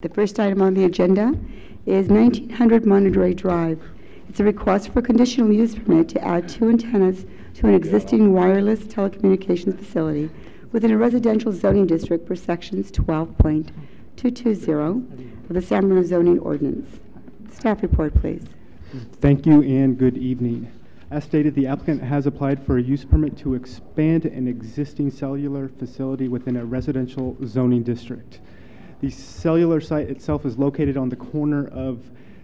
The first item on the agenda is 1900 Monterey Drive. It's a request for conditional use permit to add 2 antennas to an existing wireless telecommunications facility within a residential zoning district per sections 12.220 of the San Bruno zoning ordinance. Staff report, please. Thank you and good evening. As stated, the applicant has applied for a use permit to expand an existing cellular facility within a residential zoning district. The cellular site itself is located on the corner of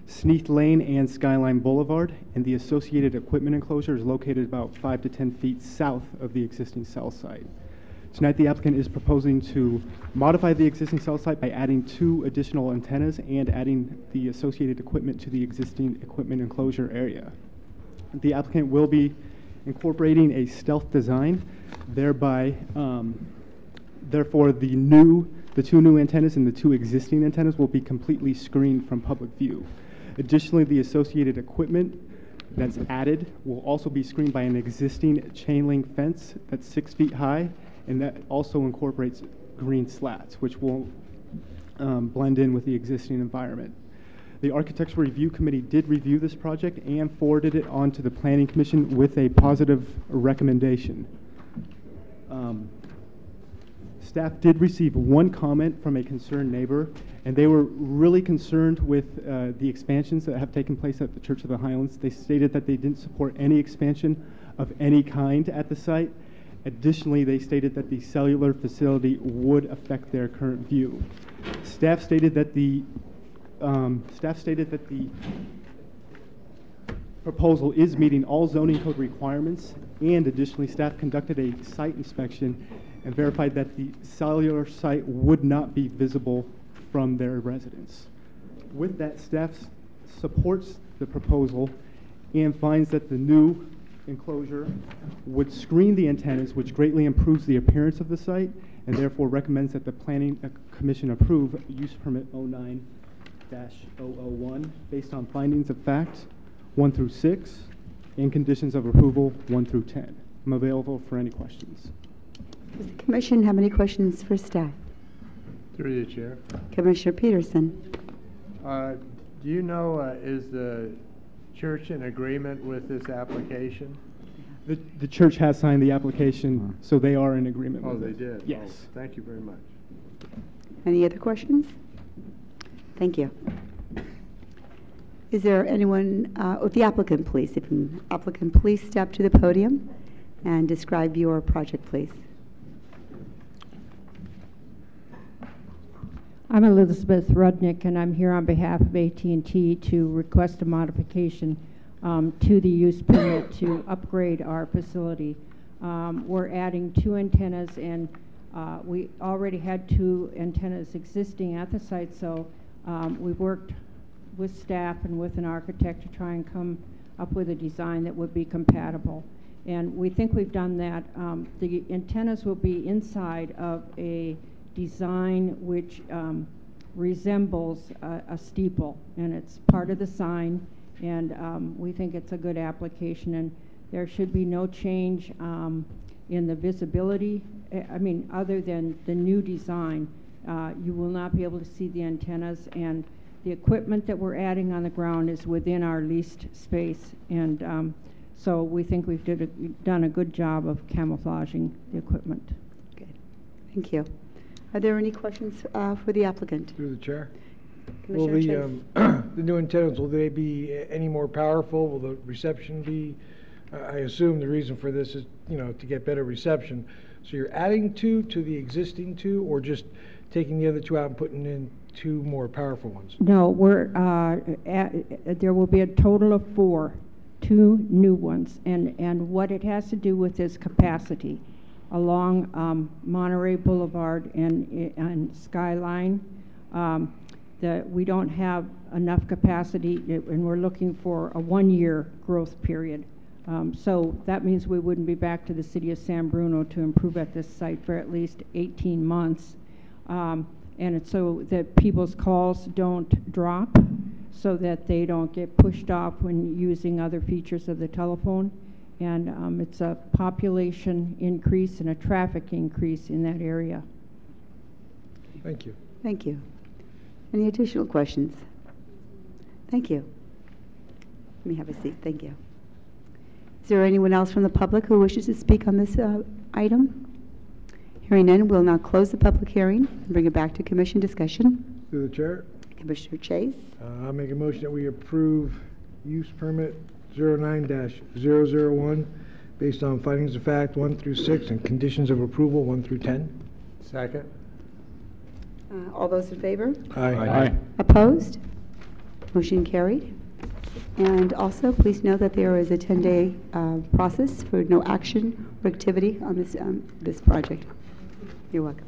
Sneath Lane and Skyline Boulevard, and the associated equipment enclosure is located about 5 to 10 feet south of the existing cell site. Tonight, the applicant is proposing to modify the existing cell site by adding 2 additional antennas and adding the associated equipment to the existing equipment enclosure area. The applicant will be incorporating a stealth design, therefore the 2 new antennas and the 2 existing antennas will be completely screened from public view. Additionally, the associated equipment that's added will also be screened by an existing chain link fence that's 6 feet high, and that also incorporates green slats, which will blend in with the existing environment. The Architectural Review Committee did review this project and forwarded it on to the Planning Commission with a positive recommendation. Staff did receive 1 comment from a concerned neighbor, and they were really concerned with the expansions that have taken place at the Church of the Highlands. They stated that they didn't support any expansion of any kind at the site. Additionally, they stated that the cellular facility would affect their current view. Staff stated that the proposal is meeting all zoning code requirements, and additionally, staff conducted a site inspection and verified that the cellular site would not be visible from their residence. With that, staff supports the proposal and finds that the new enclosure would screen the antennas, which greatly improves the appearance of the site, and therefore recommends that the Planning Commission approve use permit 09-001 based on findings of fact 1 through 6 and conditions of approval 1 through 10. I'm available for any questions. Does the Commission have any questions for staff? Through the chair. Commissioner Peterson. Do you know, is the church in agreement with this application? The church has signed the application, so they are in agreement with it. Oh, they did? Yes. Oh, thank you very much. Any other questions? Thank you. Is there anyone, the applicant, please. If an applicant, please step to the podium and describe your project, please. I'm Elizabeth Rudnick, and I'm here on behalf of AT&T to request a modification to the use permit to upgrade our facility. We're adding 2 antennas, and we already had 2 antennas existing at the site, so we've worked with staff and with an architect to try and come up with a design that would be compatible. And we think we've done that. The antennas will be inside of a design which resembles a steeple, and it's part of the sign, and we think it's a good application, and there should be no change in the visibility. I mean, other than the new design, you will not be able to see the antennas, and the equipment that we're adding on the ground is within our leased space, and so we think we've done a good job of camouflaging the equipment. Good. Thank you. Are there any questions for the applicant? Through the chair. Commissioner Chase. The new antennas, will they be any more powerful? Will the reception be, I assume the reason for this is, to get better reception. So you're adding 2 to the existing 2, or just taking the other 2 out and putting in 2 more powerful ones? No, there will be a total of 4, 2 new ones, and what it has to do with is capacity. Along Monterey Boulevard and Skyline, we don't have enough capacity, and we're looking for a 1-year growth period. So that means we wouldn't be back to the city of San Bruno to improve at this site for at least 18 months. And it's so that people's calls don't drop, so that they don't get pushed off when using other features of the telephone. And it's a population increase and a traffic increase in that area. Thank you. Thank you. Any additional questions? Thank you. Let me have a seat. Thank you. Is there anyone else from the public who wishes to speak on this item? Hearing none, we'll now close the public hearing and bring it back to commission discussion. Through the chair, Commissioner Chase. I'll make a motion that we approve use permit 09-001 based on findings of fact 1 through 6 and conditions of approval 1 through 10. Second. All those in favor? Aye. Opposed? Motion carried. And also, please know that there is a 10-day process for no action or activity on this project. You're welcome.